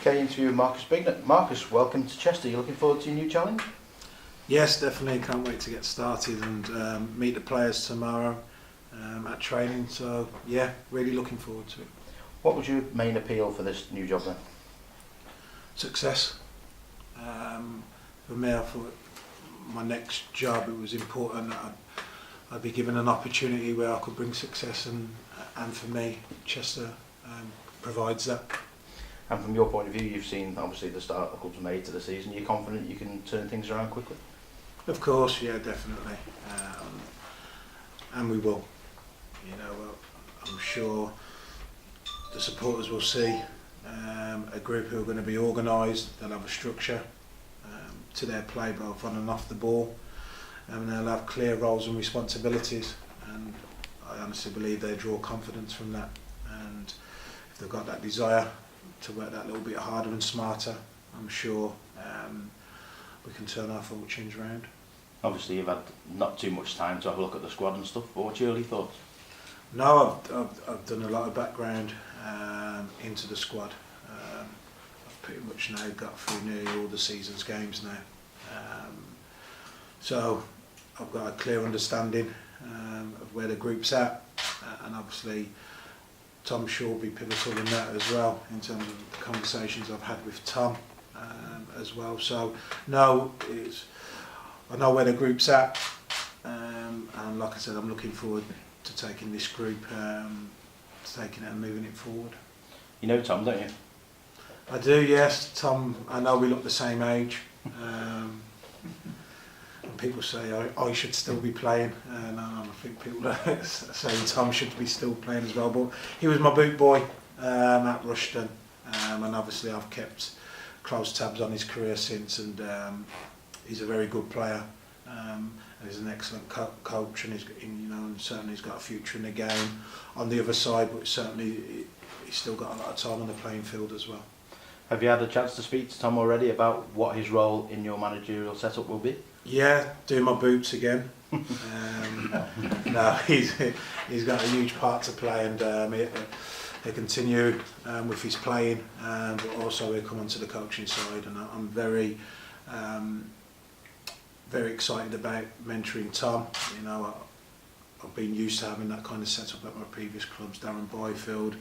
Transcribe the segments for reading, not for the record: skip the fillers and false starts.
Okay, interview with Marcus Bignot. Marcus, welcome to Chester. You looking forward to your new challenge? Yes, definitely. Can't wait to get started and meet the players tomorrow at training. So yeah, really looking forward to it. What was your main appeal for this new job then? Success. For me, I thought my next job, it was important that I'd be given an opportunity where I could bring success, and for me, Chester provides that. And from your point of view, you've seen obviously the start the club's made to the season. You're confident you can turn things around quickly? Of course, yeah, definitely, and we will. You know, I'm sure the supporters will see a group who are going to be organised. They'll have a structure to their play, both on and off the ball, and they'll have clear roles and responsibilities. And I honestly believe they draw confidence from that. And if they've got that desire to work that little bit harder and smarter, I'm sure we can turn our fortunes round. Obviously, you've had not too much time to have a look at the squad and stuff, but what's your early thoughts? No, I've done a lot of background into the squad. I've pretty much now got through nearly all the season's games now. So I've got a clear understanding of where the group's at, and obviously Tom Shaw will be pivotal in that as well, in terms of the conversations I've had with Tom as well. So no, I know where the group's at, and like I said, I'm looking forward to taking this group, taking it and moving it forward. You know Tom, don't you? I do, yes. Tom, I know we look the same age. And people say I should still be playing, and I think people are saying Tom should be still playing as well. But he was my boot boy at Rushton, and obviously I've kept close tabs on his career since, and he's a very good player. And he's an excellent coach, and and certainly he's got a future in the game on the other side. But certainly he's still got a lot of time on the playing field as well. Have you had a chance to speak to Tom already about what his role in your managerial setup will be? Yeah, doing my boots again. No, he's got a huge part to play, and he'll continue with his playing, but also he'll come onto the coaching side, and I'm very excited about mentoring Tom. You know, I've been used to having that kind of setup at my previous clubs. Darren Byfield,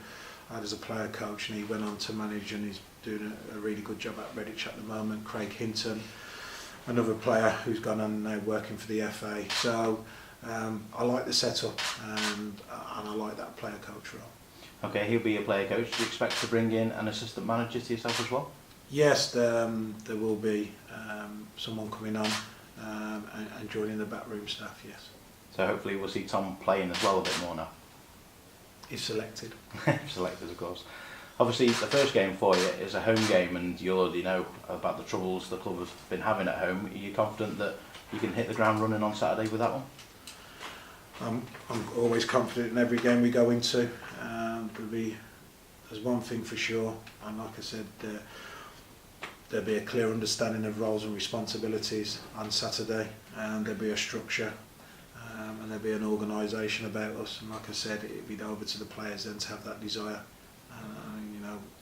I had as a player coach, and he went on to manage, and he's doing a really good job at Redditch at the moment. Craig Hinton, another player who's gone on now working for the FA. So I like the setup, and I like that player coach role. Okay, he'll be a player coach. Do you expect to bring in an assistant manager to yourself as well? Yes, there will be someone coming on and joining the backroom staff, yes. So hopefully we'll see Tom playing as well a bit more now. If selected. If selected, of course. Obviously, the first game for you is a home game, and you already know about the troubles the club has been having at home. Are you confident that you can hit the ground running on Saturday with that one? I'm always confident in every game we go into. There's one thing for sure, and like I said, there'll be a clear understanding of roles and responsibilities on Saturday, and there'll be a structure, and there'll be an organisation about us. And like I said, it'll be over to the players then to have that desire,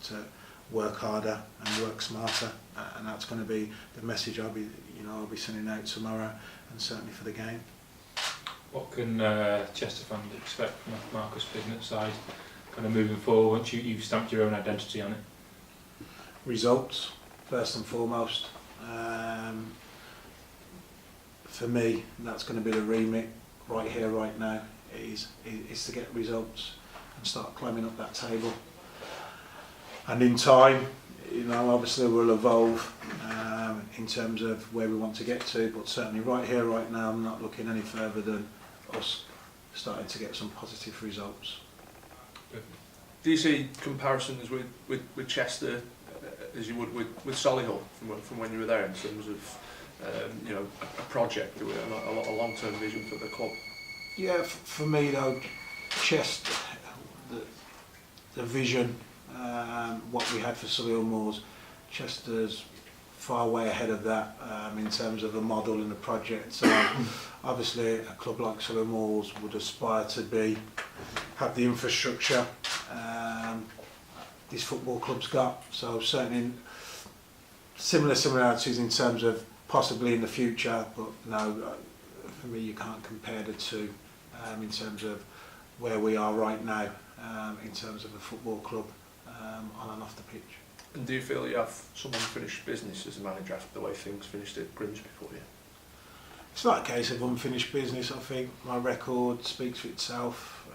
to work harder and work smarter, and that's going to be the message I'll be sending out tomorrow, and certainly for the game. What can Chester fans expect from Marcus Bignot's side, kind of moving forward once you've stamped your own identity on it? Results, first and foremost. For me, that's going to be the remit right here, right now, is to get results and start climbing up that table. And in time, obviously we'll evolve in terms of where we want to get to, but certainly right here, right now, I'm not looking any further than us starting to get some positive results. Do you see comparisons with Chester as you would with Solihull from when you were there, in terms of a project, a long-term vision for the club? Yeah, for me though, Chester, the vision, what we had for Solihull Moors, Chester's far way ahead of that in terms of the model and the project. So obviously a club like Solihull Moors would aspire to have the infrastructure this football club's got. So certainly similarities in terms of possibly in the future, but no, for me you can't compare the two in terms of where we are right now in terms of a football club on and off the pitch. And do you feel you have some unfinished business as a manager after the way things finished at Grimsby for you? It's not a case of unfinished business. I think my record speaks for itself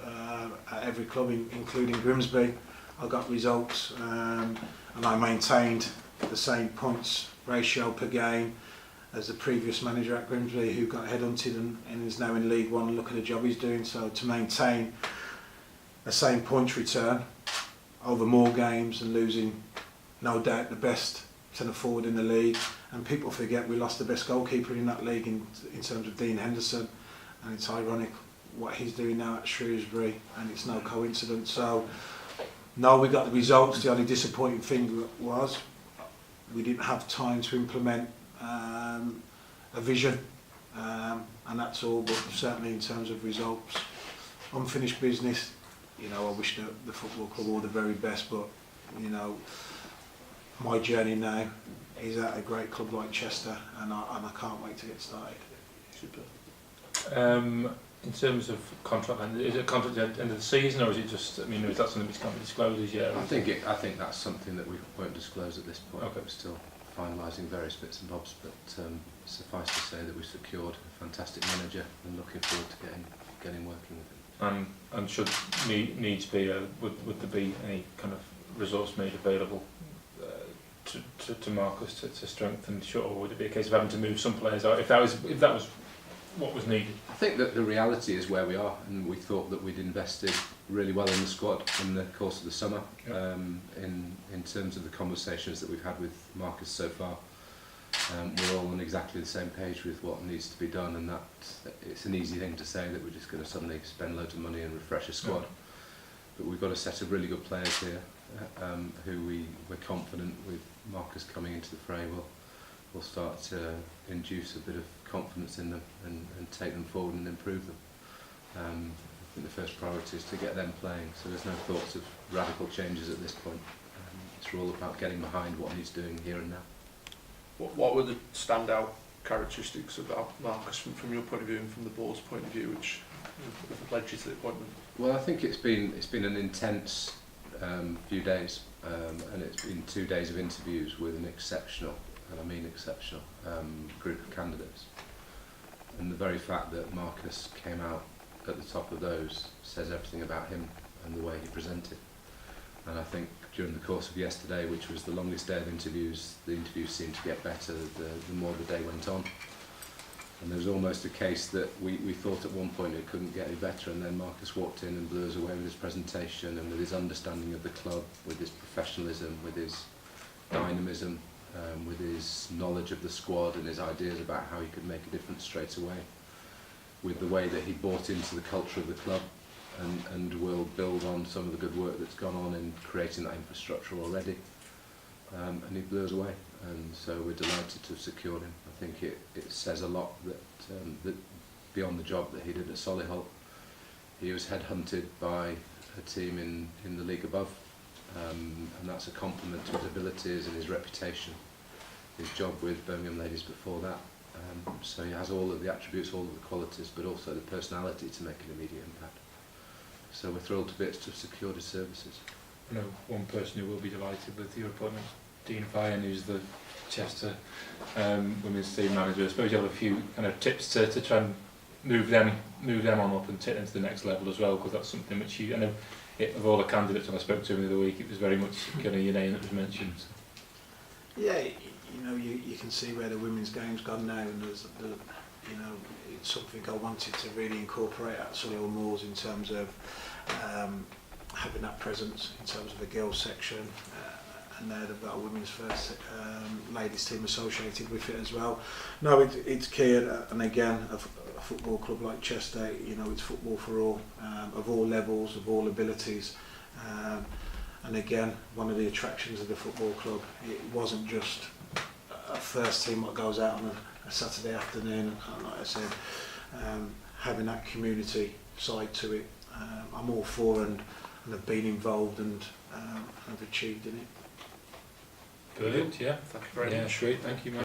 at every club, including Grimsby. I got results and I maintained the same points ratio per game as the previous manager at Grimsby, who got headhunted and is now in League One. And look at the job he's doing. So to maintain the same points return over more games and losing, no doubt, the best centre forward in the league, and people forget we lost the best goalkeeper in that league in terms of Dean Henderson, and it's ironic what he's doing now at Shrewsbury, and it's no coincidence. So no, we got the results. The only disappointing thing was we didn't have time to implement a vision, and that's all. But certainly in terms of results, unfinished business, you know, I wish the football club all the very best, but you know, my journey now is at a great club like Chester, and I can't wait to get started. Super. In terms of contract, is it a contract at the end of the season, or is it just? I mean, is that something which can't be disclosed as yet? I think that's something that we won't disclose at this point. Okay. We're still finalising various bits and bobs, but suffice to say that we've secured a fantastic manager and looking forward to getting working with him. And should needs be, would there be any kind of resource made available to Marcus to strengthen, or would it be a case of having to move some players out if that was what was needed? I think that the reality is where we are, and we thought that we'd invested really well in the squad in the course of the summer. Yep. In terms of the conversations that we've had with Marcus so far, we're all on exactly the same page with what needs to be done, and that it's an easy thing to say that we're just going to suddenly spend loads of money and refresh a squad. Yep. But we've got a set of really good players here who we're confident with Marcus coming into the fray will start to induce a bit of confidence in them and take them forward and improve them. I think the first priority is to get them playing, so there's no thoughts of radical changes at this point. It's all about getting behind what he's doing here and now. What were the standout characteristics about Marcus from your point of view and from the board's point of view which led you to the appointment? Well, I think it's been an intense few days, and it's been 2 days of interviews with an exceptional, and I mean exceptional, group of candidates. And the very fact that Marcus came out at the top of those says everything about him and the way he presented. And I think during the course of yesterday, which was the longest day of interviews, the interviews seemed to get better the more the day went on. And there was almost a case that we thought at one point it couldn't get any better, and then Marcus walked in and blew us away with his presentation and with his understanding of the club, with his professionalism, with his dynamism, with his knowledge of the squad and his ideas about how he could make a difference straight away, with the way that he bought into the culture of the club and will build on some of the good work that's gone on in creating that infrastructure already. And he blew us away, and so we're delighted to have secured him. I think it says a lot that beyond the job that he did at Solihull, he was headhunted by a team in the league above, and that's a compliment to his abilities and his reputation, his job with Birmingham Ladies before that. So he has all of the attributes, all of the qualities, but also the personality to make an immediate impact. So we're thrilled to bits to have secured his services. I know one person who will be delighted with your appointment, Dean Fyan, who's the Chester women's team manager. I suppose you have a few kind of tips to try and move them on up and take them to the next level as well, because that's something which I know of all the candidates when I spoke to him the other week, it was very much kind of your name that was mentioned. Yeah, you know, you can see where the women's game's gone now, and there's you know, it's something I wanted to really incorporate at Solihull Moors in terms of having that presence in terms of a girls section, and now they've got a women's first ladies team associated with it as well. No, it's key, and again, a football club like Chester, you know, it's football for all, of all levels, of all abilities. And again, one of the attractions of the football club, it wasn't just a first team that goes out on a Saturday afternoon, and like I said, having that community side to it, I'm all for, and and have been involved and have achieved in it. Brilliant, yeah. Thank you very Yeah, much. great, thank you, Mike.